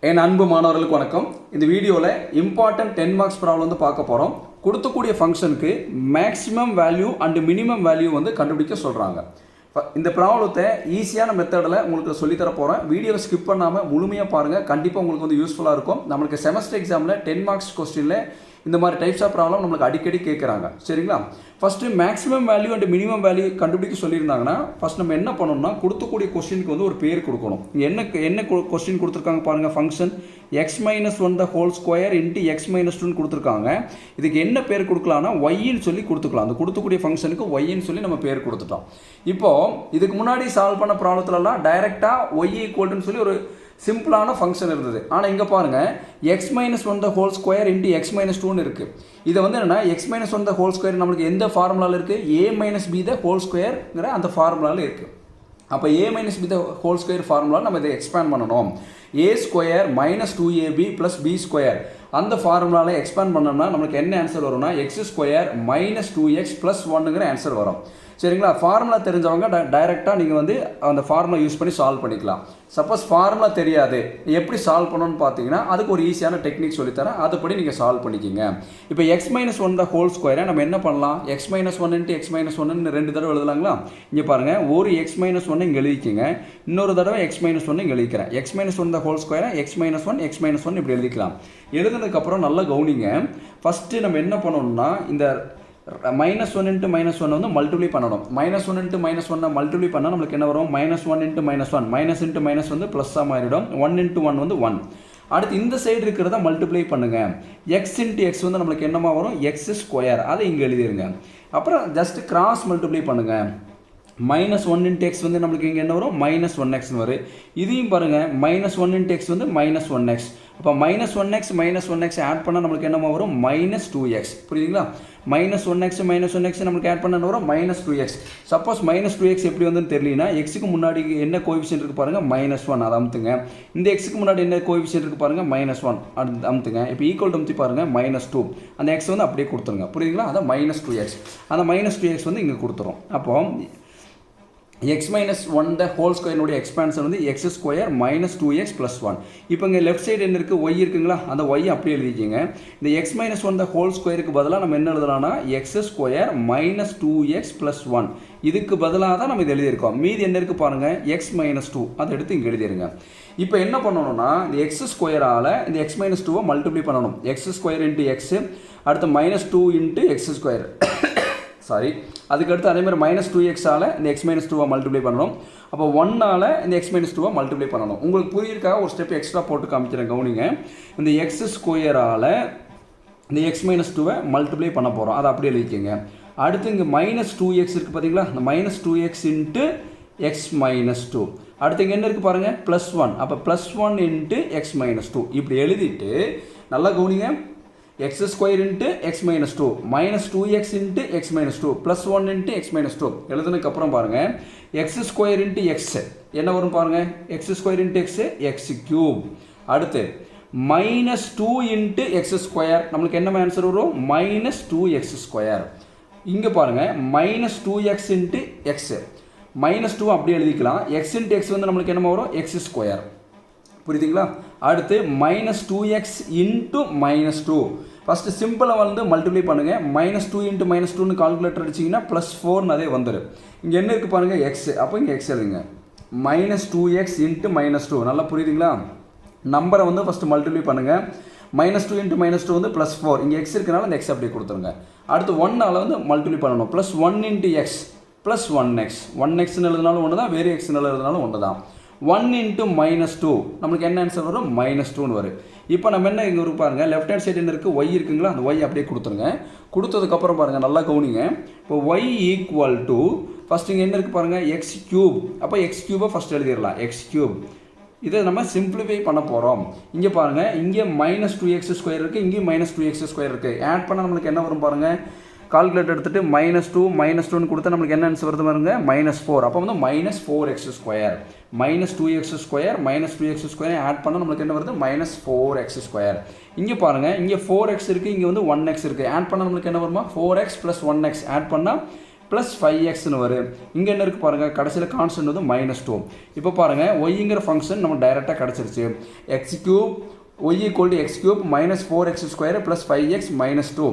என் அன்பு மாணவர்களுக்கு வணக்கம். இந்த வீடியோவில் இம்பார்ட்டன்ட் 10 மார்க்ஸ் ப்ராப்ளம் வந்து பார்க்க போகிறோம். கொடுத்தக்கூடிய ஃபங்க்ஷனுக்கு maximum value and minimum value வந்து கண்டுபிடிக்க சொல்கிறாங்க. இந்த ப்ராப்ளத்தை ஈஸியான மெத்தடில் உங்களுக்கு சொல்லித்தர போகிறேன். வீடியோவை ஸ்கிப் பண்ணாமல் முழுமையாக பாருங்கள். கண்டிப்பாக உங்களுக்கு வந்து யூஸ்ஃபுல்லாக இருக்கும். நம்மளுக்கு செமஸ்டர் எக்ஸாமில் 10 மார்க்ஸ் கொஸ்டினில் இந்த மாதிரி டைப்ஸ் ஆஃப் ப்ராப்ளம் நம்மளுக்கு அடிக்கடி கேட்குறாங்க. சரிங்களா? First maximum value and minimum value கண்டுபிடிக்க சொல்லியிருந்தாங்கன்னா ஃபஸ்ட் நம்ம என்ன பண்ணணும்னா கொடுத்தக்கூடிய கொஸ்டினுக்கு வந்து ஒரு பேர் கொடுக்கணும். என்ன கொஸ்டின் கொடுத்துருக்காங்க பாருங்கள். Function x-1 the whole square into x-2 கொடுத்துருக்காங்க. இதுக்கு என்ன பேர் கொடுக்கலாம்னா ஒய்ன்னு சொல்லி கொடுத்துக்கலாம். அந்த கொடுத்தக்கூடிய ஃபங்க்ஷனுக்கு ஒய்ன்னு சொல்லி நம்ம பேர் கொடுத்துட்டோம். இப்போது இதுக்கு முன்னாடி சால்வ் பண்ண ப்ராப்ளத்துலலாம் டைரெக்டாக ஒய் ஈக்குவல்ட்டுன்னு சொல்லி ஒரு சிம்பிளான ஃபங்க்ஷன் இருந்தது. ஆனால் இங்கே பாருங்கள் x-1 the whole square into x-2 இருக்குது. இதை வந்து என்னென்னா x-1 the whole square நம்மளுக்கு எந்த ஃபார்முலாவில் இருக்குது? a b the whole squareங்கிற அந்த ஃபார்முலாவில் இருக்குது. அப்போ a b the whole square formula நம்ம இதை எக்ஸ்பேண்ட் பண்ணணும். a square minus 2ab plus b square அந்த ஃபார்முலாவில் எக்ஸ்பேண்ட் பண்ணோம்னா நம்மளுக்கு என்ன ஆன்சர் வரும்னா x square minus 2x plus 1ங்கிற ஆன்சர் வரும். சரிங்களா? ஃபார்முலா தெரிஞ்சவங்க டைரெக்டாக நீங்கள் வந்து அந்த ஃபார்முலா யூஸ் பண்ணி சால்வ் பண்ணிக்கலாம். சப்போஸ் ஃபார்முலா தெரியாது எப்படி சால்வ் பண்ணணும்னு பார்த்தீங்கன்னா அதுக்கு ஒரு ஈஸியான டெக்னிக் சொல்லித்தரேன். அதுபடி நீங்கள் சால்வ் பண்ணிக்கிங்க. இப்போ x-1 the whole square நம்ம என்ன பண்ணலாம்? x-1 into x-1 ரெண்டு தடவை எழுதலாங்களா? இங்கே பாருங்கள், ஒரு x-1 இங்கே எழுதிக்கிங்க, இன்னொரு தடவை x-1 இங்கே எழுதிக்கிறேன். x-1 the whole square x-1 இப்படி எழுதிக்கலாம். எழுதுனதுக்கப்புறம் நல்லா கவனிங்க. ஃபஸ்ட்டு நம்ம என்ன பண்ணணும்னா இந்த -1 into -1 வந்து மல்டிப்ளை பண்ணணும். -1 into -1 மல்டிப்ளை பண்ணால் நம்மளுக்கு என்ன வரும்? -1 into -1 மைனஸ் இன்ட்டு மைனஸ் வந்து ப்ளஸ்ஸாக மாறிடும். 1 into 1 வந்து 1. அடுத்து இந்த சைடு இருக்கிறத மல்டிப்ளை பண்ணுங்கள். x into x வந்து நம்மளுக்கு என்னமா வரும்? x square. அதை இங்கே எழுதிருங்க. அப்புறம் ஜஸ்ட் கிராஸ் மல்டிப்ளை பண்ணுங்கள். -1 into x வந்து நம்மளுக்கு இங்கே என்ன வரும்? -1x வரும். இதையும் பாருங்கள், -1 into x வந்து -1x. அப்போ -1x ஆட் பண்ணால் நம்மளுக்கு என்னமா வரும்? -2x. புரியுதுங்களா? -1x நம்மளுக்கு ஆட் பண்ண வரும் -2x. சப்போஸ் -2x எப்படி வந்து தெரியலனா எக்ஸுக்கு முன்னாடி என்ன கோஎஃபிஷியன்ட் இருக்குது பாருங்கள், -1 அதை அமுத்துங்க. இந்த எக்ஸுக்கு முன்னாடி என்ன கோஎஃபிஷியன்ட் இருக்குது பாருங்கள், -1 அது அமுத்துங்க. இப்போ ஈக்குவல் அமுத்தி பாருங்கள், -2. அந்த எக்ஸ் வந்து அப்படியே கொடுத்துருங்க. புரியுதுங்களா? அதான் -2x. அந்த -2x வந்து இங்கே கொடுத்துரும். அப்போ x-1 the whole square expansion வந்து x square minus 2x plus 1. இப்போ இங்கே லெஃப்ட் சைடு என்ன இருக்குது? ஒய் இருக்குங்களா? அந்த ஒய் அப்படியே எழுதிக்கிங்க. இந்த x-1 the whole ஸ்கொயருக்கு பதிலாக நம்ம என்ன எழுதலாம்னா x square minus 2x plus 1. இதுக்கு பதிலாக தான் நம்ம இது எழுதியிருக்கோம். மீதி என்ன இருக்குது பாருங்கள், x-2. அதை எடுத்து இங்கே எழுதிருங்க. இப்போ என்ன பண்ணணும்னா இந்த x ஸ்கொயரால் இந்த x-2 மல்டிப்ளை பண்ணணும். x ஸ்கொயர் இன்ட்டு எக்ஸு, அடுத்து -2 இன்ட்டு x ஸ்கொயர் சாரி, அதுக்கடுத்து அதேமாதிரி -2x இந்த x-2 மல்டிப்ளை பண்ணணும். அப்போ 1 இந்த x-2 மல்டிப்ளை பண்ணணும். உங்களுக்கு புரியிருக்காக ஒரு ஸ்டெப் எக்ஸ்ட்ரா போட்டு காமிக்கிறேன், கவனிங்க. இந்த x ஸ்கொயரால் இந்த x-2 மல்டிப்ளை பண்ண போகிறோம். அதை அப்படியே எழுதிக்கங்க. அடுத்து இங்கே -2x இருக்குது பார்த்தீங்களா? இந்த -2x இன்ட்டு x-2. அடுத்து இங்கே என்ன இருக்குது பாருங்கள், +1. அப்போ +1 இன்ட்டு x-2 இப்படி எழுதிட்டு நல்லா கவனிங்க. x square into x-2 -2x into x-2 +1 into x-2 எழுதுனதுக்கப்புறம் பாருங்கள், x ஸ்கொயர் இன்ட்டு x என்ன வரும் பாருங்கள், x square into x cube. அடுத்து -2 இன்ட்டு x ஸ்கொயர் நம்மளுக்கு என்ன ஆன்சர் வரும்? -2x square. இங்கே பாருங்கள் -2x இன்ட்டு x -2 அப்படியே எழுதிக்கலாம். x இன்ட்டு x வந்து நம்மளுக்கு என்ன வரும்? x square. புரியுதுங்களா? அடுத்து -2x இன்ட்டு -2 ஃபஸ்ட்டு சிம்பிளாக வந்து மல்டிப்ளை பண்ணுங்கள். -2 இன்ட்டு -2ன்னு கால்குலேட்டர் அடிச்சிங்கன்னா +4 அதே வந்துடும். இங்கே என்ன இருக்குது பாருங்கள், எக்ஸ். அப்போ இங்கே எக்ஸ் எழுதுங்க. -2x இன்ட்டு -2 நல்லா புரியுதுங்களா? நம்பரை வந்து ஃபஸ்ட்டு மல்டிப்ளை பண்ணுங்கள். -2 இன்ட்டு -2 வந்து +4. இங்கே எக்ஸ் இருக்கிறனால இந்த எக்ஸ் அப்படியே கொடுத்துருங்க. அடுத்து 1 வந்து மல்டிப்ளை பண்ணணும். +1 இன்ட்டு எக்ஸ் ப்ளஸ் 1x. 1xன்னு எழுதினாலும் ஒன்று தான், வேறு எக்ஸ்ன்னு எழுதினாலும் ஒன்று தான். 1 இன்ட்டு -2 நம்மளுக்கு என்ன ஆன்சர் வரும்? -2ன்னு வரும். இப்போ நம்ம என்ன இங்கே இருக்கு பாருங்கள், லெஃப்ட் ஹேண்ட் சைடு என்ன இருக்குது? ஒய் இருக்குங்களா? அந்த ஒய் அப்படியே கொடுத்துருங்க. கொடுத்ததுக்கப்புறம் பாருங்கள், நல்லா கவனிங்க. இப்போ ஒய் ஈக்குவல் டு ஃபஸ்ட் இங்கே என்ன இருக்குது பாருங்கள், x கியூப். அப்போ x கியூபை ஃபஸ்ட் எழுதிடலாம், x கியூப். இதை நம்ம சிம்பிளிஃபை பண்ண போகிறோம். இங்கே பாருங்கள், இங்கே -2x ஸ்கொயர் இருக்குது, இங்கேயும் -2x ஸ்கொயர் இருக்குது. ஆட் பண்ணால் நம்மளுக்கு என்ன வரும் பாருங்கள், கால்குலேட்டர் எடுத்துகிட்டு -2 கொடுத்தா நம்மளுக்கு என்ன ஆன்சர் வருது பாருங்க, -4. அப்போ வந்து -4x square -2x square -2x square add பண்ணால் நம்மளுக்கு என்ன வருது? -4x square. இங்கே பாருங்கள், இங்கே 4x இருக்குது, இங்கே வந்து 1x இருக்குது. ஆட் பண்ணால் நம்மளுக்கு என்ன வருமா? 4x + 1x ஆட் பண்ணால் ப்ளஸ் 5x வரும். இங்கே என்ன இருக்குது பாருங்கள், கடைசியில் கான்ஸ்டன்ட் வந்து -2. இப்போ பாருங்கள் ஒய்ங்கிற ஃபங்க்ஷன் நம்ம டைரெக்டாக கிடச்சிருச்சு. x³ y = x³ -4x² + 5x - 2.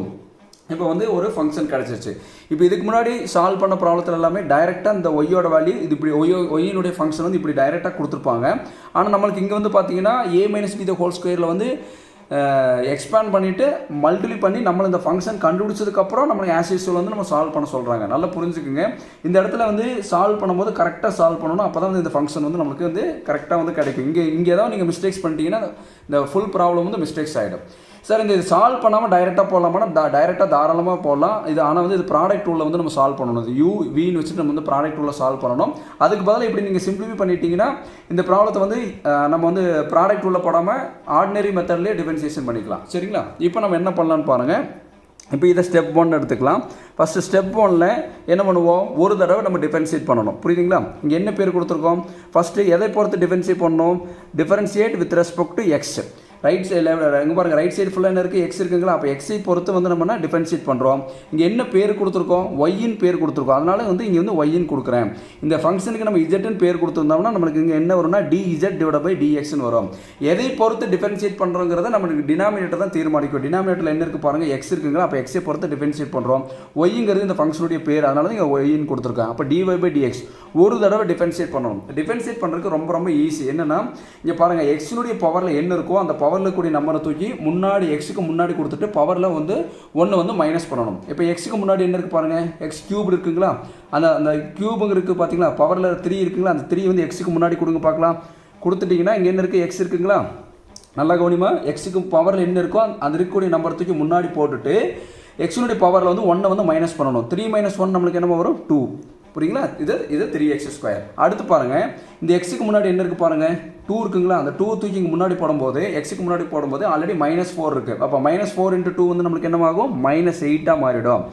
இப்போ வந்து ஒரு ஃபங்க்ஷன் கிடச்சிருச்சு. இப்போ இதுக்கு முன்னாடி சால்வ் பண்ண ப்ராப்ளத்தில் எல்லாமே டைரெக்டாக இந்த ஒய்யோட வேல்யூ இது இப்படி ஒய்யினுடைய ஃபங்க்ஷன் வந்து இப்படி டைரெக்டாக கொடுத்துருப்பாங்க. ஆனால் நம்மளுக்கு இங்கே வந்து பார்த்தீங்கன்னா a-b² வந்து எக்ஸ்பேண்ட் பண்ணிவிட்டு மல்டிப்ளை பண்ணி நம்ம இந்த ஃபங்க்ஷன் கண்டுபிடிச்சதுக்கப்புறம் நம்மளுக்கு ஆஸ் யூசுவல் வந்து நம்ம சால்வ் பண்ண சொல்கிறாங்க. நல்லா புரிஞ்சுக்குங்க. இந்த இடத்துல வந்து சால்வ் பண்ணும்போது கரெக்டாக சால்வ் பண்ணணும். அப்போ தான் வந்து இந்த ஃபங்க்ஷன் வந்து நமக்கு வந்து கரெக்டாக வந்து கிடைக்கும். இங்கே ஏதாவது நீங்கள் மிஸ்டேக்ஸ் பண்ணிட்டீங்கன்னா இந்த ஃபுல் ப்ராப்ளம் வந்து மிஸ்டேக்ஸ் ஆகிடும். சார் இந்த இது சால்வ் பண்ணாமல் டைரெக்டாக போடலாமா? டைரெக்டாக தாராளமாக போடலாம். இது ஆனால் வந்து இது ப்ராடக்ட் ரூலில் வந்து நம்ம சால்வ் பண்ணணும். இது u-vன்னு வச்சுட்டு நம்ம வந்து ப்ராடக்ட் ரூலில் சால்வ் பண்ணணும். அதுக்கு பதிலாக இப்படி நீங்கள் சிம்பிளிஃபை பண்ணிட்டீங்கன்னா இந்த ப்ராப்ளத்தை வந்து நம்ம வந்து ப்ராடக்ட் ரூலில் போடாமல் ஆர்டினரி மெத்தட்லேயே டிஃபரன்சியேஷன் பண்ணிக்கலாம். சரிங்களா? இப்போ நம்ம என்ன பண்ணலான்னு பாருங்கள். இப்போ இதை ஸ்டெப் 1 எடுத்துக்கலாம். ஃபஸ்ட்டு ஸ்டெப் 1ல் என்ன பண்ணுவோம், ஒரு தடவை நம்ம டிஃபரன்ஷியேட் பண்ணணும். புரியுதுங்களா? இங்கே என்ன பேர் கொடுத்துருக்கோம், ஃபஸ்ட்டு எதை பொறுத்து டிஃபரன்ஷியேட் பண்ணணும், differentiate with respect to X. Right சைடில் எங்கே பாருங்கள், ரைட் சைடு ஃபுல்லாக என்ன இருக்குது, எக்ஸ் இருக்குங்களா? அப்போ எக்ஸை பொறுத்து வந்து நம்ம டிஃபரன்ஷியேட் பண்ணுறோம். இங்கே என்ன பேர் கொடுத்துருக்கோம், ஒய்யின் பேர் கொடுத்துருக்கோம். அதனால வந்து இங்கே வந்து ஒய்யின் கொடுக்குறேன். இந்த ஃபங்க்ஷனுக்கு நம்ம இஜெட்னு பேர் கொடுத்துருந்தோம்னா நம்மளுக்கு இங்கே என்ன வரும்னா dz/dxன்னு வரும். எதை பொறுத்து டிஃபரன்ஷியேட் பண்ணுறோங்கிறத நம்மளுக்கு டினாமினேட்டர் தான் தீர்மானிக்கும். டினாமினேட்டரில் என்ன இருக்குது பாருங்கள், எக்ஸ் இருக்குங்களா? அப்போ எக்ஸை பொறுத்து டிஃபரன்ஷியேட் பண்ணுறோம். ஒய்ங்கிறது இந்த ஃபங்க்ஷனுடைய பேர், அதனால தான் இங்கே ஒய்ன்னு கொடுத்துருக்கேன். அப்போ dy/dx ஒரு தடவை டிஃபரன்ஷியேட் பண்ணணும். டிஃபரன்ஷியேட் பண்ணுறதுக்கு ரொம்ப ரொம்ப ஈஸி. என்னென்னா இங்கே பாருங்கள், எக்ஸினுடைய பவரில் என்ன இருக்கோ அந்த பவரில் கூடிய நம்பரை தூக்கி முன்னாடி எக்ஸுக்கு முன்னாடி கொடுத்துட்டு பவரில் வந்து 1 வந்து மைனஸ் பண்ணணும். இப்போ எக்ஸுக்கு முன்னாடி என்ன இருக்குது பாருங்கள், x³ இருக்குங்களா? அந்த க்யூபுங்க இருக்குது பார்த்தீங்களா? பவரில் 3 இருக்குங்களா? அந்த 3 வந்து எக்ஸுக்கு முன்னாடி கொடுங்க பார்க்கலாம். கொடுத்துட்டிங்கன்னா இங்கே என்ன இருக்குது, எக்ஸ் இருக்குங்களா? நல்லா கவனிமா, எக்ஸுக்கு பவரில் என்ன இருக்கோ அந்த இருக்கக்கூடிய நம்பரை தூக்கி முன்னாடி போட்டுட்டு எக்ஸினுடைய பவரில் வந்து 1 வந்து மைனஸ் பண்ணணும். 3 - 1 நம்மளுக்கு என்ன வரும், 2. புரியுங்களா? இது 3x². அடுத்து பாருங்கள், இந்த எக்ஸுக்கு முன்னாடி என்ன இருக்குது பாருங்கள், 2 இருக்குங்களா? அந்த 2 தூக்கி இங்கே முன்னாடி போடும்போது எக்ஸுக்கு முன்னாடி போடும்போது ஆல்ரெடி -4 இருக்குது. அப்போ -4 × 2 வந்து நம்மளுக்கு என்னவாகும், -8ஆக மாறிடும்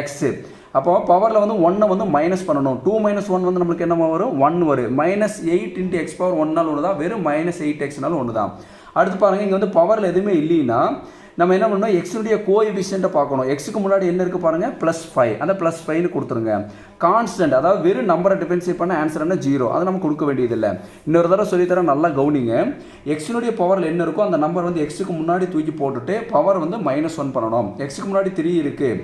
எக்ஸு. அப்போ பவரில் வந்து 1 வந்து மைனஸ் பண்ணணும். 2 - 1 வந்து நம்மளுக்கு என்னமா வரும், 1 வரும். -8 × x⁴ ஒன்று தான், வெறும் -8x ஒன்று தான். அடுத்து பாருங்கள், இங்கே வந்து பவரில் எதுவுமே இல்லைன்னா நம்ம என்ன பண்ணணும், எக்ஸுடைய கோஎஃபிஷியன்ட்டை பார்க்கணும். எக்ஸுக்கு முன்னாடி என்ன இருக்குது பாருங்கள், +5. அந்த +5ன்னு கொடுத்துருங்க. கான்ஸ்டன்ட், அதாவது வெறும் நம்பரை டிஃபரன்ஷியேட் பண்ண ஆன்சர் என்ன, 0. அதை நம்ம கொடுக்க வேண்டியதில்லை. இன்னொரு தடவை சொல்லித்தரேன், நல்லா கவனிங்க. எக்ஸினுடைய பவரில் என்ன இருக்கோ அந்த நம்பர் வந்து எக்ஸுக்கு முன்னாடி தூக்கி போட்டுட்டு பவர் வந்து -1 பண்ணணும். எக்ஸுக்கு முன்னாடி 3 இருக்குது,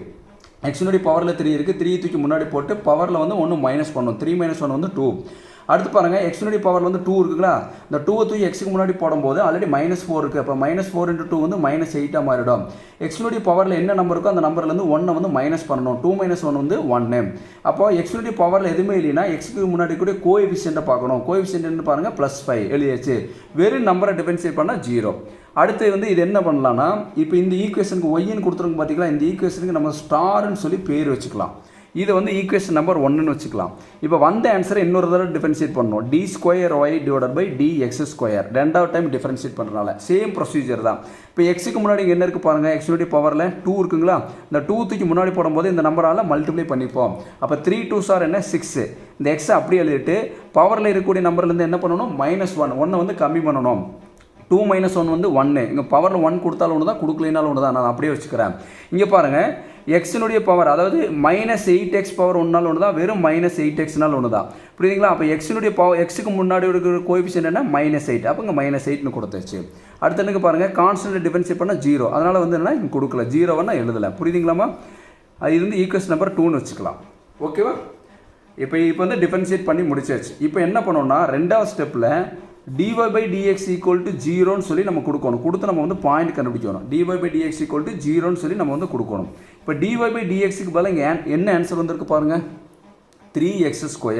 எக்ஸினுடைய பவரில் 3 இருக்குது, 3 தூக்கி முன்னாடி போட்டு பவரில் வந்து 1 மைனஸ் பண்ணணும். 3 - 1 வந்து 2. அடுத்து பாருங்கள், எக்ஸினுடைய பவர் வந்து 2 இருக்குங்களா? இந்த 2 தூக்கி எக்ஸுக்கு முன்னாடி போடும்போது ஆல்ரெடி -4 இருக்குது. அப்போ -4 × 2 வந்து -8ஆக மாறிடும். எக்ஸினுடைய பவரில் என்ன நம்பர் இருக்கோ அந்த நம்பர்லேருந்து 1 வந்து மைனஸ் பண்ணணும். 2 - 1 வந்து 1. அப்போ எக்ஸினுடைய பவரில் எதுவுமே இல்லைன்னா எக்ஸுக்கு முன்னாடி கூட கோஎஃபிஷியன்ட்டை பார்க்கணும். கோஎஃபிஷியன்ட் பாருங்கள், +5 எழுதியாச்சு. வெறும் நம்பரை டிஃபரன்ஷியேட் பண்ணால் 0. அடுத்து வந்து இது என்ன பண்ணலான்னா, இப்போ இந்த ஈக்குவேஷனுக்கு ஒய்ன்னு கொடுத்துருங்க பார்த்தீங்களா? இந்த ஈக்குவேஷனுக்கு நம்ம ஸ்டார்னு சொல்லி பேர் வச்சுக்கலாம். இது வந்து ஈக்குவேஷன் நம்பர் 1ன்னு வச்சுக்கலாம். இப்போ வந்த ஆன்சரை இன்னொரு தடவை டிஃபரன்ஷியேட் பண்ணணும். d²y/dx². ரெண்டாவது டைம் டிஃபரன்ஷியேட் பண்ணுறதுனால சேம் ப்ரொசீஜர் தான். இப்போ எக்ஸுக்கு முன்னாடி என்ன இருக்குது பாருங்கள், எக்ஸுடைய பவரில் 2 இருக்குங்களா? இந்த 2 தூக்கி முன்னாடி போடும்போது இந்த நம்பரால் மல்டிப்ளை பண்ணிப்போம். அப்போ 3 × 2 என்ன, 6. இந்த எக்ஸை அப்படியே எழுதிட்டு பவரில் இருக்கக்கூடிய நம்பர்லேருந்து என்ன பண்ணணும், -1 வந்து கம்மி பண்ணணும். 2 - 1 வந்து 1. இங்கே பவரில் 1 கொடுத்தாலும் ஒன்று தான், கொடுக்கலைனாலும் ஒன்று தான். நான் அப்படியே வச்சுக்கிறேன். இங்கே பாருங்கள், எக்ஸினுடைய பவர் அதாவது -8x பவர் 1 ஒன்று தான், வெறும் -8x ஒன்று தான். புரியுதுங்களா? அப்போ எக்ஸினுடைய பவர், எக்ஸுக்கு முன்னாடி இருக்கிற கோஎஃபிஷியன்ட் என்ன, -8. அப்போ இங்கே -8ன்னு கொடுத்துச்சு. அடுத்த எனக்கு பாருங்கள், கான்ஸ்டன்ட் டிஃபரன்ஷியேட் பண்ணால் 0. அதனால் வந்து என்ன, இங்கே கொடுக்கல, 0 நான் எழுதலை. புரியுதுங்களாமா? அது வந்து ஈக்குவேஷன் நம்பர் 2ன்னு வச்சுக்கலாம். ஓகேவா? இப்போ வந்து டிஃபரன்ஷியேட் பண்ணி முடிச்சாச்சு. இப்போ என்ன பண்ணோம்னா, ரெண்டாவது ஸ்டெப்பில் dy/dx = 0ன்னு சொல்லி நம்ம கொடுக்கணும். கொடுத்து நம்ம வந்து பாயிண்ட் கண்டுபிடிக்கணும். dy/dx = 0ன்னு சொல்லி நம்ம வந்து கொடுக்கணும். இப்போ dy/dxக்கு பதிலாக இங்கே என்ன ஆன்சர் வந்திருக்கு பாருங்கள், 3x²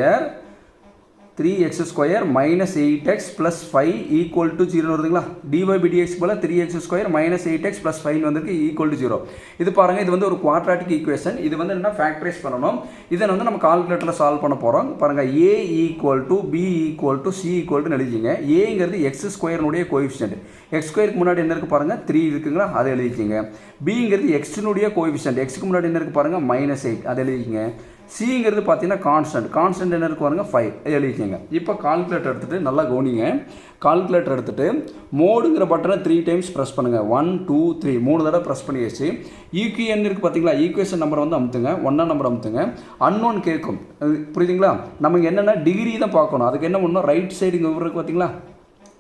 - 8x + 5 = 0 வருதுங்களா? dy/dx போல 3x² - 8x + 5 வந்திருக்கு = 0. இது பாருங்கள், இது வந்து ஒரு குவாட்ராட்டிக் ஈக்குவேஷன். இது வந்து என்ன, ஃபேக்டரைஸ் பண்ணணும். இதை வந்து நம்ம கால்குலேட்டரில் சால்வ் பண்ண போகிறோம். பாருங்கள், a = b = c = எழுதிக்கிங்க. ஏங்கிறது x² கோஎஃபிஷியன்ட். x² முன்னாடி என்ன இருக்குது பாருங்கள், 3 இருக்குங்களா? அதை எழுதிக்கிங்க. bங்கிறது x கோஎஃபிஷியன்ட். எக்ஸுக்கு முன்னாடி என்ன இருக்குது பாருங்கள், -8. அதை எழுதிக்கிங்க. சிங்கிறது பார்த்தீங்கன்னா கான்ஸ்டன்ட் என்ன இருக்கு பாருங்க 5 எழுதிக்கங்க. இப்போ கால்குலேட்டர் எடுத்துகிட்டு நல்லா கவனிங்க. கால்குலேட்டர் எடுத்துகிட்டு மோடுங்கிற பட்டனை 3 டைம்ஸ் ப்ரெஸ் பண்ணுங்கள். 1 2 3 3 தடவை ப்ரெஸ் பண்ணி வச்சு ஈக்குஎன் இருக்குது பார்த்தீங்களா, ஈக்குவேஷன் நம்பரை வந்து அமுத்துங்க. 1 நம்பர் அமுத்துங்க. அன்னோன் கேட்கும், புரியுதுங்களா? நமக்கு என்னென்னா டிகிரி தான் பார்க்கணும். அதுக்கு என்ன பண்ணணும், ரைட் சைடு இங்கே இருக்குது பார்த்தீங்களா,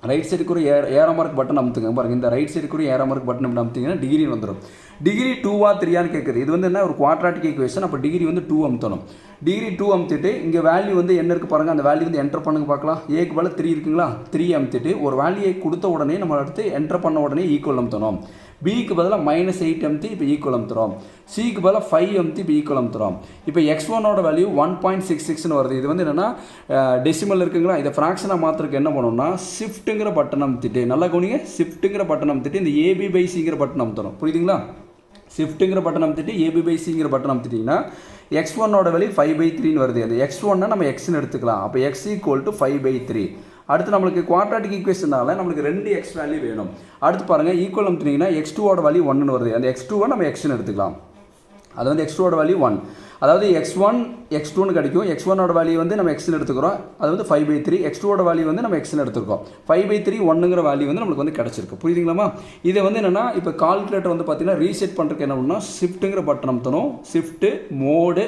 ரைட் சைடுக்கு ஒரு ஏரோ மார்க் பட்டன் அமுத்துங்க. பாருங்கள், இந்த ரைட் சைடுக்கு ஒரு ஏரோ மார்க் பட்டன் இப்படி அமுத்திங்கன்னா டிகிரி வந்துடும். டிகிரி 2வா 3யான்னு கேட்குது. இது வந்து என்ன, ஒரு குவாட்ராட்டிக் ஈக்குவேஷன். அப்போ டிகிரி வந்து 2 அமுத்தணும். டிகிரி 2 அமுத்திட்டு இங்கே வேல்யூ வந்து என்ன இருக்குது பாருங்கள், அந்த வேல்யூ வந்து என்டர் பண்ணுங்க பார்க்கலாம். ஏக்கு பதில் 3 இருக்குங்களா, 3 அமுத்திட்டு ஒரு வேல்யூயை கொடுத்த உடனே நம்ம அடுத்து என்டர் பண்ண உடனே ஈக்குவல் அமுத்தணும். பிக்கு பதிலாக -8 அமுத்தி இப்போ ஈக்குவல் அமுத்துறோம். சிக்கு பதிலாக 5 அமுத்தி இப்போ ஈக்குவல் அமுத்துறோம். இப்போ x1ஓட வேல்யூ 1.66ன்னு வருது. இது வந்து என்னென்னா டெசிமல் இருக்குங்களா, இதை ஃப்ராக்ஷனாக மாற்றுறதுக்கு என்ன பண்ணணும்னா ஷிஃப்ட்டுங்கிற பட்டன் அமுத்திட்டு, நல்லா கவனிங்க, ஷிஃப்ட்டுங்கிற பட்டன் அமுத்திட்டு இந்த AB/Cங்கிற பட்டன் அமுத்தணும். புரியுதுங்களா? ஷிஃப்ட்டுங்கிற பட்டன் அமுத்திட்டு AB/Cங்கிற பட்டன் அமுத்திட்டிங்கன்னா x1ஓட வேல்யூ 5/3ன்னு வருது. அந்த x1னா நம்ம xன்னு எடுத்துக்கலாம். அப்போ x = 5/3. அடுத்து நம்மளுக்கு குவாட்ராட்டிக் ஈக்குவேஷனால நம்மளுக்கு 2x வேல்யூ வேணும். அடுத்து பாருங்கள், ஈக்குவல் அமுத்தினீங்கன்னா x2ஓட வேல்யூ 1ன்னு வருது. அந்த x2வை நம்ம xன்னு எடுத்துக்கலாம். அது வந்து x2ஓட வேல்யூ 1, அதாவது x1 x2ன்னு கிடைக்கும். x1ஓட வேல்யூ வந்து நம்ம xன்னு எடுத்துக்கிறோம், அது வந்து 5/3. x2ஓட வேல்யூ வந்து நம்ம xன்னு எடுத்துருக்கோம். 5/3 1ங்கிற வேல்யூ வந்து நம்மளுக்கு வந்து கிடச்சிருக்கு. புரியுதுங்களாமா? இதை வந்து என்னென்னா இப்போ கால்குலேட்டர் வந்து பார்த்தீங்கன்னா ரீசெட் பண்ணுறதுக்கு என்ன பண்ணால் ஷிஃப்ட்டுங்கிற பட்டன் அமுத்தணும். ஷிஃப்ட்டு மோடு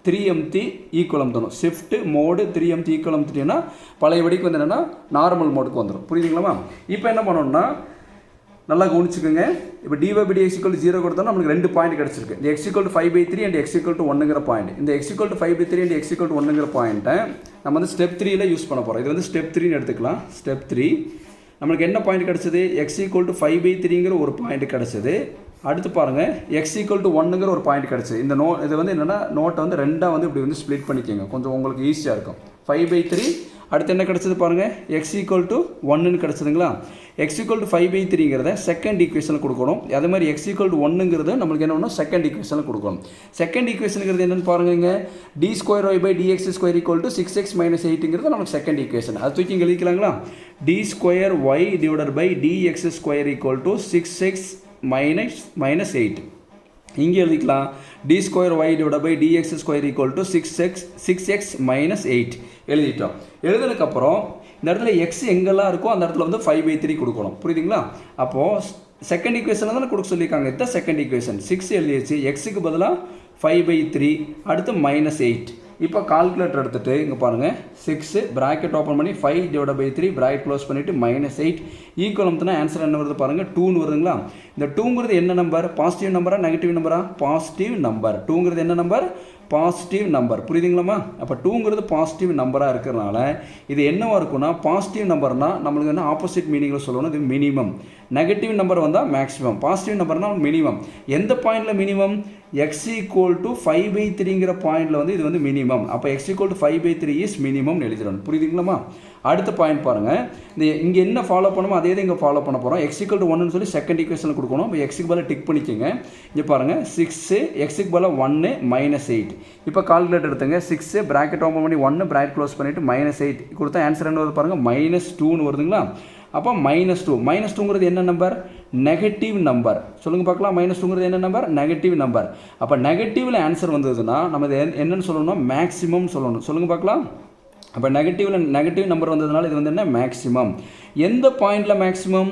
3 அமுத்தி ஈக்குவல் அமுத்தணும். ஷிஃப்ட் மோடு 3 அமுத்தி ஈக்குவல் அமுத்திட்டீங்கன்னா பழையபடிக்கு வந்து என்னென்னா நார்மல் மோடுக்கு வந்துடும். புரியுதுங்களாமா? இப்போ என்ன பண்ணணும்னா நல்லா கவனிச்சுக்கோங்க. இப்போ dy/dx = 0 கொடுத்தோம்னா நம்மளுக்கு 2 பாயிண்ட் கிடச்சிருக்கு. இந்த x = 5/3 and x = 1ங்கிற பாயிண்ட். இந்த x = 5/3 and x = 1ங்கிற பாயிண்ட்டை நம்ம வந்து ஸ்டெப் 3ல யூஸ் பண்ண போகிறோம். இது வந்து ஸ்டெப் 3ன்னு எடுத்துக்கலாம். ஸ்டெப் 3 நம்மளுக்கு என்ன பாயிண்ட் கிடச்சிது, x = 5/3ங்கிற ஒரு பாயிண்ட் கிடச்சிது. அடுத்து பாருங்கள், x = 1ங்கிற ஒரு பாயிண்ட் கிடச்சிது. இந்த இது வந்து என்னென்னா நோட்டை வந்து ரெண்டாக வந்து இப்படி வந்து ஸ்ப்ளிட் பண்ணிக்கோங்க, கொஞ்சம் உங்களுக்கு ஈஸியாக இருக்கும். 5/3 அடுத்து என்ன கிடச்சிது பாருங்கள், x = 1ன்னு கிடச்சிதுங்களா. x = 5/3ங்கிறத செகண்ட் ஈக்குவேஷனில் கொடுக்கணும். அதே மாதிரி x = 1ங்கிறது நம்மளுக்கு என்ன பண்ணணும், செகண்ட் ஈக்குவேஷனில் கொடுக்கணும். செகண்ட் ஈக்குவேஷனுங்கிறது என்னென்னு பாருங்க, d²y/dx² = 6x - 8ங்கிறது நம்மளுக்கு செகண்ட் ஈக்குவேஷன். அது தூக்கி இங்கே எழுதிக்கலாங்களா. d²y/dx² = 6x - 8. இங்கே எழுதிக்கலாம் d²y/dx² = 6x - 8 எழுதிட்டோம். எழுதுனதுக்கப்புறம் இந்த இடத்துல x எங்கெல்லாம் இருக்கோ அந்த இடத்துல வந்து 5/3 கொடுக்கணும். புரியுதுங்களா? அப்போது செகண்ட் ஈக்குவேஷனில் தானே கொடுக்க சொல்லியிருக்காங்க. இதுதான் செகண்ட் ஈக்குவேஷன். 6 எழுதிடுச்சு, எக்ஸுக்கு பதிலாக 5/3 அடுத்து -8. இப்போ கால்குலேட்டர் எடுத்துகிட்டு இங்கே பாருங்கள், 6 ப்ராக்கெட் ஓப்பன் பண்ணி 5/3 ப்ராக்கெட் க்ளோஸ் பண்ணிவிட்டு -8 ஈக்குவல் அமுத்தினா ஆன்சர் என்ன வருது பாருங்கள், 2ன்னு வருதுங்களா. இந்த 2ங்கிறது என்ன நம்பர், பாசிட்டிவ் நம்பரா நெகட்டிவ் நம்பரா, பாசிட்டிவ் நம்பர். 2ங்கிறது என்ன நம்பர், பாசிட்டிவ் நம்பர். புரியுதுங்களாமா? அப்போ 2ங்கிறது பாசிட்டிவ் நம்பராக இருக்கிறனால இது என்னவாக இருக்குன்னா, பாசிட்டிவ் நம்பர்னால் நம்மளுக்கு என்ன ஆப்போசிட் மீனிங்கில் சொல்லணும், இது மினிமம். நெகட்டிவ் நம்பர் வந்தால் மேக்ஸிமம், பாசிட்டிவ் நம்பர்னால் மினிமம். எந்த பாயிண்டில் மினிமம், x = 5/3ங்கிற பாயிண்டில் வந்து இது வந்து மினிமம். அப்போ x = 5/3 இஸ் மினிமம் எழுதிடணும். புரியுதுங்களாமா? அடுத்த பாயிண்ட் பாருங்கள், இந்த இங்கே என்ன ஃபாலோ பண்ணுமோ அதே தான் இங்கே ஃபாலோ பண்ண போகிறோம். x = 1ன்னு சொல்லி செகண்ட் ஈக்குவேஷனில் கொடுக்கணும். இப்போ எக்ஸுக்கு பதிலாக டிக் பண்ணிக்கோங்க. இங்கே பாருங்கள், 6 எக்ஸுக்கு பதிலாக 1 -8. இப்போ கால்குலேட்டர் எடுத்துங்க, 6 ப்ராக்கெட் ஓப்பன் பண்ணி 1 ப்ராக்கெட் க்ளோஸ் பண்ணிவிட்டு -8 கொடுத்தா ஆன்சர் என்ன வருது பாருங்கள், -2ன்னு வருதுங்களா. அப்போ -2 -2ங்கிறது என்ன நம்பர், நெகட்டிவ் நம்பர். சொல்லுங்கள் பார்க்கலாம், -2ங்கிறது என்ன நம்பர், நெகட்டிவ் நம்பர். அப்போ நெகட்டிவில் ஆன்சர் வந்ததுன்னா நம்ம என்னென்னு சொல்லணும்னா மேக்ஸிமம் சொல்லணும். சொல்லுங்கள் பார்க்கலாம். அப்போ நெகட்டிவ் நம்பர் வந்ததுனால இது வந்து என்ன, மேக்ஸிமம். எந்த பாயிண்டில் மேக்ஸிமம்,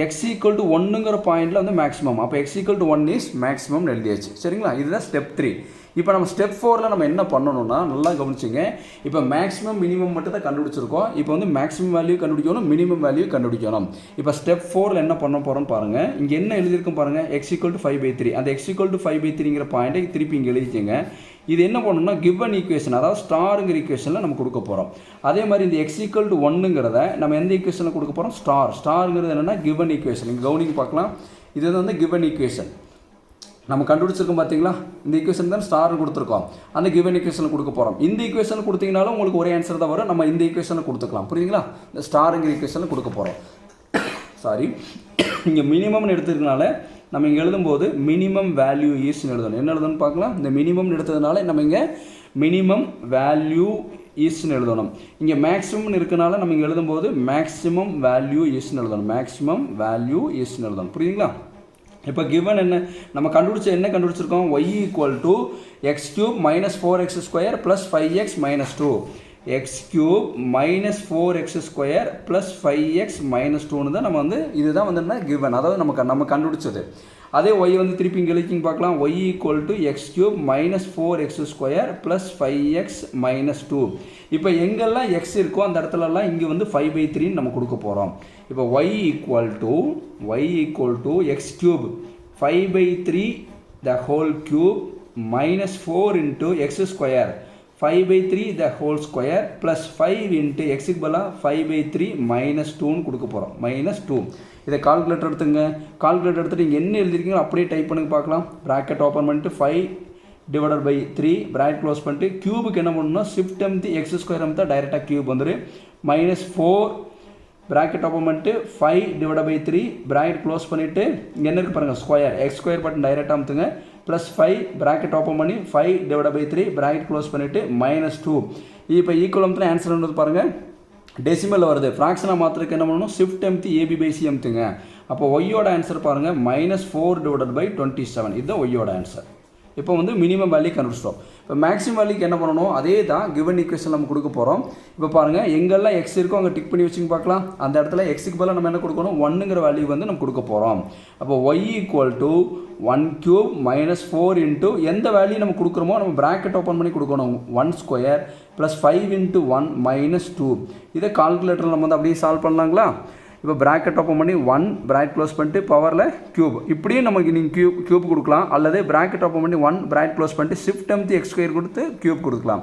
x = 1ங்கிற பாயிண்டில் வந்து மேக்ஸிமம். அப்போ x = 1 இஸ் மேக்ஸிமம் எழுதியாச்சு. சரிங்களா? இதுதான் ஸ்டெப் 3. இப்போ நம்ம ஸ்டெப் 4ல் நம்ம என்ன பண்ணணும்னா, நல்லா கவனிச்சிங்க. இப்போ மேக்ஸிமம் மினிமம் மட்டும் தான் கண்டுபிடிச்சிருக்கோம். இப்போ வந்து மேக்ஸிமம் வேல்யூ கண்டுபிடிக்கணும், மினிமம் வேல்யூ கண்டுபிடிக்கணும். இப்போ ஸ்டெப் 4ல் என்ன பண்ண போகிறோம்னு பாருங்கள். இங்கே என்ன எழுதியிருக்கும் பாருங்கள், x = 5/3. அந்த x = 5/3ங்கிற பாயிண்ட்டை திருப்பி இங்கே எழுதிக்கங்க. இது என்ன பண்ணணும்னா கிவன் ஈக்குவேஷன், அதாவது ஸ்டாருங்கிற ஈக்குவேஷனில் நம்ம கொடுக்க போகிறோம். அதே மாதிரி இந்த x = 1ங்கிறத நம்ம எந்த ஈக்குவேஷனில் கொடுக்க போகிறோம், ஸ்டாருங்கிறது என்னென்னா கிவன் ஈக்குவேஷன். இங்கே கவனிக்க பார்க்கலாம், இது வந்து கிவன் ஈக்குவேஷன் நம்ம கண்டுபிடிச்சிருக்கோம் பார்த்தீங்களா. இந்த ஈக்குவேஷன் தான் ஸ்டார் கொடுத்துருக்கோம், அந்த கிவன் ஈக்குவேஷனில் கொடுக்க போகிறோம். இந்த ஈக்குவேஷனில் கொடுத்தீங்கனாலும் உங்களுக்கு ஒரே ஆன்சர் தான் வரும். நம்ம இந்த ஈக்குவேஷனில் கொடுத்துக்கலாம். புரியுதுங்களா? இந்த ஸ்டாருங்கிற ஈக்குவேஷனில் கொடுக்க போகிறோம். சாரி, இங்கே மினிமம்னு எடுத்துக்கிறதுனால நம்ம இங்கே எழுதும்போது மினிமம் வேல்யூ ஈஸ்ன்னு எழுதணும். என்ன எழுதணும்னு பார்க்கலாம். இந்த மினிமம்னு எடுத்ததுனால நம்ம இங்கே மினிமம் வேல்யூ ஈஸ்ன்னு எழுதணும். இங்கே மேக்ஸிமம்னு இருக்கனால நம்ம இங்கே எழுதும்போது மேக்ஸிமம் வேல்யூ ஈஸ்ன்னு எழுதணும். மேக்ஸிமம் வேல்யூ ஈஸ்ன்னு எழுதணும். புரியுதுங்களா? இப்போ கிவன் என்ன நம்ம கண்டுபிடிச்சிருக்கோம் y equal to x cube minus 4x square plus 5x minus 2 x cube minus 4x square plus 5x minus 2னு தான் நம்ம வந்து இதுதான் வந்து என்ன கிவன், அதாவது நம்ம கண்டுபிடிச்சது. அதே y வந்து திருப்பி இங்கே எழுதிங்க பார்க்கலாம். y equal to x cube minus 4x square plus 5x minus 2. இப்போ எங்கெல்லாம் x இருக்கோ அந்த இடத்துலலாம் இங்கே வந்து 5/3 நம்ம கொடுக்க போகிறோம். இப்போ y equal to x cube 5/3 the whole cube minus 4 into x square 5/3 the whole square plus 5 into x க்கு பதிலா 5/3 minus 2ன்னு கொடுக்க போகிறோம். மைனஸ் 2. இதை கால்குலேட்டர் எடுத்துங்க. கால்குலேட்டர் எடுத்துகிட்டு நீங்கள் என்ன எழுதிருக்கீங்களோ அப்படியே டைப் பண்ணுங்க பார்க்கலாம். ப்ராக்கெட் ஓப்பன் பண்ணிட்டு 5/3 ப்ராக்கெட் க்ளோஸ் பண்ணிட்டு க்யூபுக்கு என்ன பண்ணணும்னா ஷிஃப்ட் அமுத்தி எக்ஸ் ஸ்கொயர் அமுத்தா டைரெக்டாக க்யூப் வந்துடும். மைனஸ் 4 ப்ராக்கெட் ஓப்பன் பண்ணிட்டு 5/3 ப்ராக்கெட் க்ளோஸ் பண்ணிவிட்டு இங்கே என்ன இருக்குது பாருங்கள் ஸ்கொயர் எக்ஸ் ஸ்கொயர் பட்டன் டைரெக்டாக அமுத்துங்க. ப்ளஸ் 5 ப்ராக்கெட் ஓப்பன் பண்ணி 5/3 ப்ராக்கெட் க்ளோஸ் பண்ணிவிட்டு மைனஸ் 2. இப்போ ஈக்குவல் அமுத்துல ஆன்சர் வந்து பாருங்கள் டெசிமலில் வருது. ஃப்ராக்ஷனாக மாத்திரக்கு என்ன பண்ணணும் ஷிஃப்ட் அமுத்தி ஏபி/சி அமுத்துங்க. அப்போ ஒய்யோட ஆன்சர் பாருங்கள் மைனஸ் 4/27. இதுதான் ஒய்யோட ஆன்சர். இப்போ வந்து மினிமம் வேல்யூ கண்டுபிடிச்சிட்டோம். இப்போ மேக்ஸிமம் வேல்யூக்கு என்ன பண்ணணும், அதே தான் கிவன் ஈக்குவேஷன் நம்ம கொடுக்க போகிறோம். இப்போ பாருங்கள் எங்கெல்லாம் எக்ஸ் இருக்கோ அங்கே டிக் பண்ணி வச்சுங்க பார்க்கலாம். அந்த இடத்துல எக்ஸுக்கு பதிலாக நம்ம என்ன கொடுக்கணும், 1ங்கிற வேல்யூ வந்து நம்ம கொடுக்க போகிறோம். அப்போ y equal to 1 cube minus 4 into எந்த வேல்யூ நம்ம கொடுக்குறோமோ நம்ம ப்ராக்கெட் ஓப்பன் பண்ணி கொடுக்கணும். 1 ஸ்கொயர் ப்ளஸ் 5 இன்ட்டு 1 மைனஸ் 2. இதை கால்குலேட்டரில் நம்ம வந்து அப்படியே சால்வ் பண்ணலாங்களா. இப்போ ப்ராக்கெட் ஓப்பன் பண்ணி 1 ப்ராக்கெட் க்ளோஸ் பண்ணிட்டு பவரில் க்யூப் இப்படியும் நமக்கு நீங்கள் க்யூப் கொடுக்கலாம். அல்லது ப்ராக்கெட் ஓப்பன் பண்ணி 1 ப்ராக்கெட் க்ளோஸ் பண்ணிட்டு ஷிஃப்ட் அமுத்தி எக்ஸ் ஸ்கொயர் கொடுத்து க்யூப் கொடுக்கலாம்.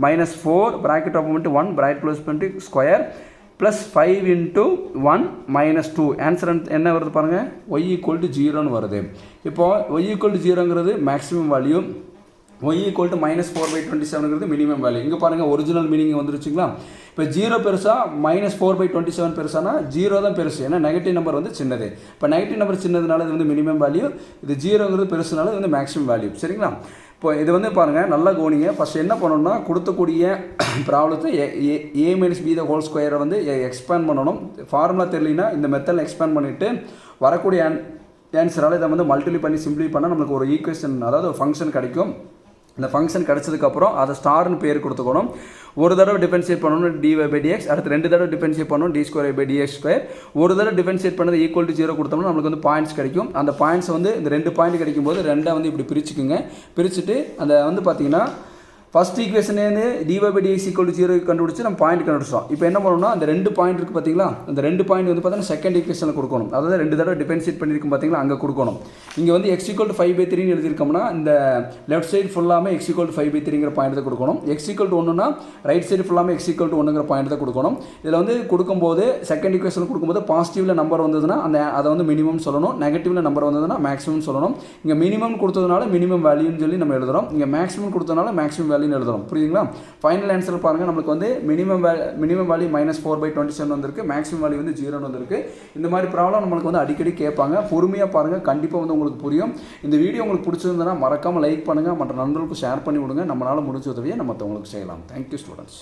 மைனஸ் 4 ப்ராக்கெட் ஓப்பன் பண்ணிட்டு 1 ப்ராக்கெட் க்ளோஸ் பண்ணிட்டு square plus 5 into 1 minus 2. Answer என்ன வருது பாருங்கள், y ஈக்குவல் டு 0ன்னு வருது. இப்போது y ஈக்குவல் டு 0ங்கிறது maximum value, y equal to minus 4/27ங்கிறது மினிமம் வேல்யூ. இங்கே பாருங்கள் ஒரிஜினல் மீனிங் வந்துருச்சுங்களா. இப்போ 0 பெருசா மைனஸ் 4/27 பெருசானா 0 தான் பெருசு, ஏன்னா நெகட்டிவ் நம்பர் வந்து சின்னது. இப்போ நெகட்டிவ் நம்பர் சின்னதுனால இது வந்து மினிமம் வேல்யூ, இது 0ங்கிறது பெருசுனால இது வந்து மேக்ஸிமம் வேல்யூ. சரிங்களா. இப்போ இது வந்து பாருங்கள் நல்லா கவனிங்க. ஃபஸ்ட் என்ன பண்ணணும்னா கொடுத்தக்கூடிய ப்ராப்ளத்தை a - b the whole ஸ்கொயரை வந்து எக்ஸ்பேண்ட் பண்ணணும். ஃபார்முலா தெரியலனா இந்த மெத்தடில் எக்ஸ்பேண்ட் பண்ணிவிட்டு வரக்கூடிய ஆன்சரால் இதை வந்து மல்டிப்ளை பண்ணி சிம்பிளை பண்ணால் நம்மளுக்கு ஒரு ஈக்குவேஷன், அதாவது ஒரு ஃபங்க்ஷன் கிடைக்கும். இந்த ஃபங்க்ஷன் கிடச்சதுக்கப்புறம் அதை ஸ்டார்னு பேர் கொடுத்துக்கணும். ஒரு தடவை டிஃபரன்ஷியேட் பண்ணணும் dy/dx, அடுத்து 2 தடவை டிஃபரன்ஷியேட் பண்ணணும் d²/dx². ஒரு தடவை டிஃபரன்ஷியேட் பண்ணது ஈக்குவல் டு 0 கொடுத்தோம்னா நம்மளுக்கு வந்து பாயிண்ட்ஸ் கிடைக்கும். அந்த பாயிண்ட்ஸ் வந்து இந்த 2 பாயிண்ட் கிடைக்கும்போது 2 வந்து இப்படி பிரிச்சுக்குங்க. பிரிச்சுட்டு அந்த வந்து பார்த்தீங்கன்னா ஃபஸ்ட் ஈக்குவேஷனே dy/dx ஈக்குவல் டு 0 கண்டுபிடிச்சி நம்ம பாயிண்ட் கண்டுபிடிச்சோம். இப்போ என்ன பண்ணணும்னா அந்த 2 பாயிண்ட் இருக்குது பார்த்தீங்களா, அந்த 2 பாயிண்ட் வந்து பார்த்தீங்கன்னா செகண்ட் ஈக்குவேஷனில் கொடுக்கணும். அதாவது 2 தடவை டிஃபரன்ஷியேட் பண்ணியிருக்கும் பார்த்தீங்களா, அங்கே கொடுக்கணும். இங்கே வந்து x ஈக்குவல் டு 5/3 எழுதியிருக்கோம்னா இந்த லெஃப்ட் சைடு ஃபுல்லாமே x ஈக்குவல் டு 5/3ங்கிற பாயிண்ட் தான் கொடுக்கணும். x ஈக்குவல் டு 1னா ரைட் சைடு ஃபுல்லாமே x ஈக்குவல் டு 1ங்கிற பாயிண்ட் தான் கொடுக்கணும். இதில் வந்து கொடுக்கும்போது செகண்ட் ஈக்குவேஷன் கொடுக்கும்போது பாசிட்டிவில் நம்பர் வந்ததுன்னா அதை வந்து மினிமம் சொல்லணும், நெகட்டிவில் நம்பர் வந்ததுன்னா மேக்ஸிமம் சொல்லணும். இங்கே மினிமம் கொடுத்ததுனால மினிமம் வேல்யூன்னு சொல்லி நம்ம எழுதுறோம், இங்கே மேக்ஸிமம் கொடுத்ததுனால மேக்ஸிமம் வேல்யூன்னு எழுதுறோம். புரியுதுங்களா. ஃபைனல் ஆன்சர் பாருங்கள், நம்மளுக்கு வந்து மினிமம் வேல்யூ மைனஸ் 4/27 வந்திருக்கு, மேக்ஸிமம் வேல்யூ வந்து 0ன்னு வந்திருக்கு. இந்த மாதிரி ப்ராப்ளம் நம்மளுக்கு வந்து அடிக்கடி கேட்பாங்க. பொறுமையாக பாருங்கள், கண்டிப்பாக வந்து உங்களுக்கு புரியும். இந்த வீடியோ உங்களுக்கு பிடிச்சிருந்ததுன்னா மறக்காமல் லைக் பண்ணுங்கள், மற்ற நண்பர்களுக்கு ஷேர் பண்ணி விடுங்க. நம்மளால் முடிஞ்ச உதவியை நம்ம மற்றவங்களுக்கு செய்யலாம். Thank you students.